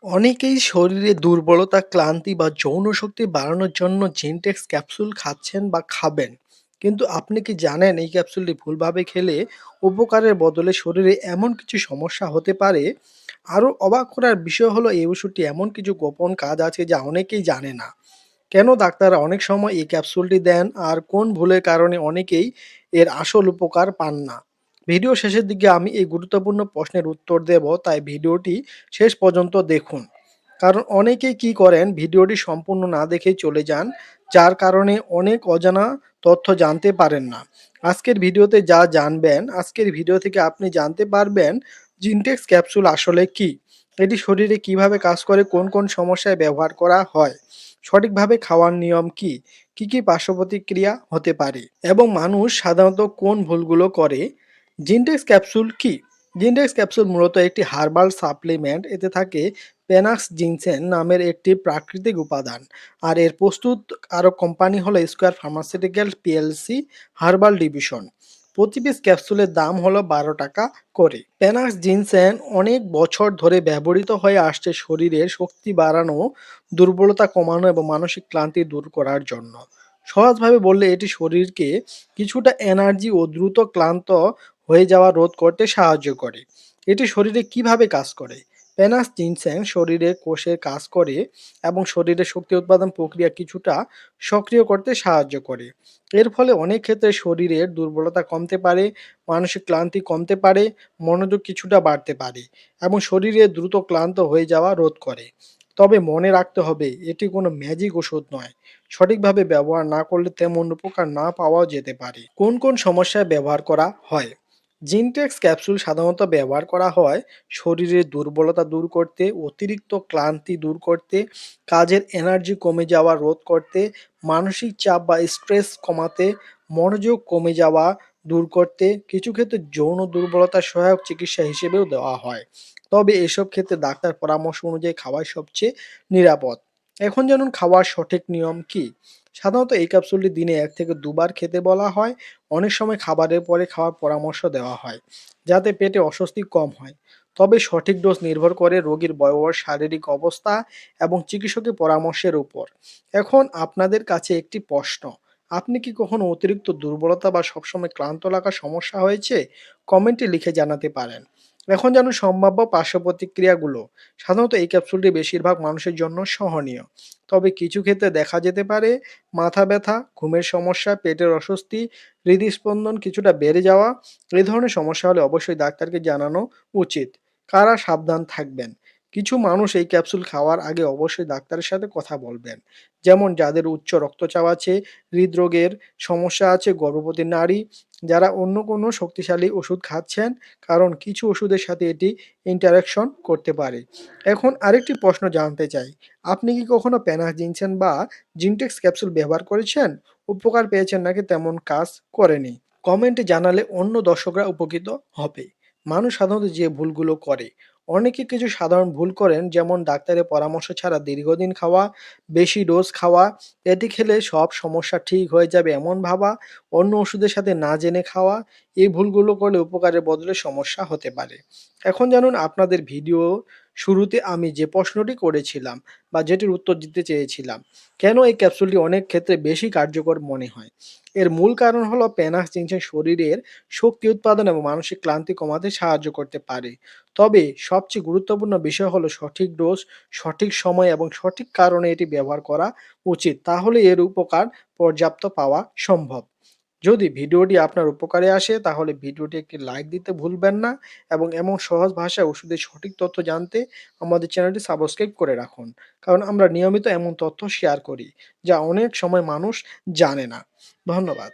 অনেকেই শরীরে দুর্বলতা, ক্লান্তি বা যৌন শক্তি বাড়ানোর জন্য জিনটেক্স ক্যাপসুল খাচ্ছেন বা খাবেন। কিন্তু আপনি কি জানেন এই ক্যাপসুলটি ভুলভাবে খেলে উপকারের বদলে শরীরে এমন কিছু সমস্যা হতে পারে? আরও অবাক করার বিষয় হলো এই ওষুধটি এমন কিছু গোপন কাজ আছে যা অনেকেই জানে না। কেন ডাক্তাররা অনেক সময় এই ক্যাপসুলটি দেন আর কোন ভুলের কারণে অনেকেই এর আসল উপকার পান না? ভিডিও শেষের দিকে আমি এই গুরুত্বপূর্ণ প্রশ্নের উত্তর দেব, তাই ভিডিওটি শেষ পর্যন্ত দেখুন। কারণ অনেকেই কি করেন ভিডিওটি সম্পূর্ণ না দেখেই চলে যান, যার কারণে অনেক অজানা তথ্য জানতে পারেন না। আজকের ভিডিওতে যা জানবেন, আজকের ভিডিও থেকে আপনি জানতে পারবেন জিনটেক্স ক্যাপসুল আসলে কি, এটি শরীরে কিভাবে কাজ করে, কোন কোন সমস্যায় ব্যবহার করা হয়, সঠিকভাবে খাওয়ার নিয়ম কি, কি পার্শ্ব প্রতিক্রিয়া হতে পারে এবং মানুষ সাধারণত কোন ভুলগুলো করে। জিনটেক্স ক্যাপসুল কি? জিনটেক্স ক্যাপসুল মূলত একটি হার্বাল সাপ্লিমেন্ট। এতে থাকে পেনাক্স জিনসেন নামের একটি প্রাকৃতিক উপাদান। আর এর প্রস্তুতকারক কোম্পানি হলো square pharmaceutical PLC herbal division. প্রতি পিস ক্যাপসুলের দাম হলো 12 টাকা করে। পেনাক্স জিনসেন অনেক বছর ধরে ব্যবহৃত হয়ে আসছে শরীরের শক্তি বাড়ানো, দুর্বলতা কমানো এবং মানসিক ক্লান্তি দূর করার জন্য। সহজভাবে বললে এটি শরীরকে কিছুটা এনার্জি ও দ্রুত ক্লান্ত হয়ে যাওয়া রোধ করতে সাহায্য করে। এটি শরীরে কিভাবে কাজ করে? পেনাস জিনসেং শরীরে কোষে কাজ করে এবং শরীরে শক্তি উৎপাদন প্রক্রিয়া কিছুটা সক্রিয় করতে সাহায্য করে। এর ফলে অনেক ক্ষেত্রে শরীরের দুর্বলতা কমতে পারে, মানসিক ক্লান্তি কমতে পারে, মনোযোগ কিছুটা বাড়তে পারে এবং শরীরে দ্রুত ক্লান্ত হয়ে যাওয়া রোধ করে। তবে মনে রাখতে হবে এটি কোনো ম্যাজিক ওষুধ নয়। সঠিকভাবে ব্যবহার না করলে তেমন উপকার না পাওয়াও যেতে পারে। কোন কোন সমস্যায় ব্যবহার করা হয়? জিনটেক্স ক্যাপসুল সাধারণত ব্যবহার করা হয় শরীরের দুর্বলতা দূর করতে, অতিরিক্ত ক্লান্তি দূর করতে, কাজের এনার্জি কমে যাওয়া রোধ করতে, মানসিক চাপ বা স্ট্রেস কমাতে, মনোযোগ কমে যাওয়া দূর করতে, কিছু ক্ষেত্রে যৌন দুর্বলতার সহায়ক চিকিৎসা হিসেবেও দেওয়া হয়। তবে এসব ক্ষেত্রে ডাক্তার পরামর্শ অনুযায়ী খাওয়াই সবচেয়ে নিরাপদ। এখন জানুন খাওয়ার সঠিক নিয়ম কি? সাধারণত এই ক্যাপসুলটি দিনে 1 থেকে 2 বার খেতে বলা হয়। অনেক সময় খাবারের পরে খাওয়ার পরামর্শ দেওয়া হয়, যাতে পেটে অস্বস্তি কম হয়। তবে সঠিক ডোজ নির্ভর করে রোগীর বয়স, শারীরিক অবস্থা এবং চিকিৎসকের পরামর্শের উপর। এখন আপনাদের কাছে একটি প্রশ্ন। আপনি কি কখনো অতিরিক্ত দুর্বলতা বা সবসময় ক্লান্ত লাগার সমস্যা হয়েছে? কমেন্টে লিখে জানাতে পারেন। এখন জানুন সম্ভাব্য পার্শ্ব প্রতিক্রিয়াগুলো। সাধারণত এই ক্যাপসুলটি বেশিরভাগ মানুষের জন্য সহনীয়। তবে কিছু ক্ষেত্রে দেখা যেতে পারে মাথা ব্যথা, ঘুমের সমস্যা, পেটের অস্বস্তি, হৃদস্পন্দন কিছুটা বেড়ে যাওয়া। এই ধরনের সমস্যা হলে অবশ্যই ডাক্তারকে জানানো উচিত। কারা সাবধান থাকবেন? কিছু মানুষ এই ক্যাপসুল খাওয়ার আগে অবশ্যই ডাক্তারের সাথে কথা বলবেন। যেমন যাদের উচ্চ রক্তচাপ আছে, হৃদরোগের সমস্যা আছে, গর্ভবতী নারী, যারা অন্য কোনো শক্তিশালী ওষুধ খাচ্ছেন, কারণ কিছু ওষুধের সাথে এটি ইন্টারেকশন করতে পারে। এখন আরেকটি প্রশ্ন জানতে চাই। আপনি কি কখনো প্যানাস জিনছেন বা জিনটেক্স ক্যাপসুল ব্যবহার করেছেন? উপকার পেয়েছেন নাকি তেমন কাজ করেনি? কমেন্টে জানালে অন্য দর্শকরা উপকৃত হবে। মানুষ সাধারণত যে ভুলগুলো করে, অনেকে কিছু সাধারণ ভুল করেন, যেমন ডাক্তারের পরামর্শ ছাড়া দীর্ঘদিন খাওয়া, বেশি ডোজ খাওয়া, এটি খেলে সব সমস্যা ঠিক হয়ে যাবে এমন ভাবা, অন্য ওষুধের সাথে না জেনে খাওয়া। এই ভুলগুলো করলে উপকারের বদলে সমস্যা হতে পারে। এখন জানুন আপনাদের ভিডিও শুরুতে আমি যে প্রশ্নটি করেছিলাম বা যেটির উত্তর দিতে চেয়েছিলাম, কেন এই ক্যাপসুলটি অনেক ক্ষেত্রে বেশি কার্যকর মনে হয়? এর মূল কারণ হলো পেনাস জিনসেন শরীরের শক্তি উৎপাদন এবং মানসিক ক্লান্তি কমাতে সাহায্য করতে পারে। তবে সবচেয়ে গুরুত্বপূর্ণ বিষয় হলো সঠিক ডোজ, সঠিক সময় এবং সঠিক কারণে এটি ব্যবহার করা উচিত। তাহলে এর উপকার পর্যাপ্ত পাওয়া সম্ভব। যদি ভিডিওটি আপনার উপকারে আসে তাহলে ভিডিওটি একটি লাইক দিতে ভুলবেন না এবং এমন সহজ ভাষায় ওষুধের সঠিক তথ্য জানতে আমাদের চ্যানেলটি সাবস্ক্রাইব করে রাখুন। কারণ আমরা নিয়মিত এমন তথ্য শেয়ার করি যা অনেক সময় মানুষ জানে না। ধন্যবাদ।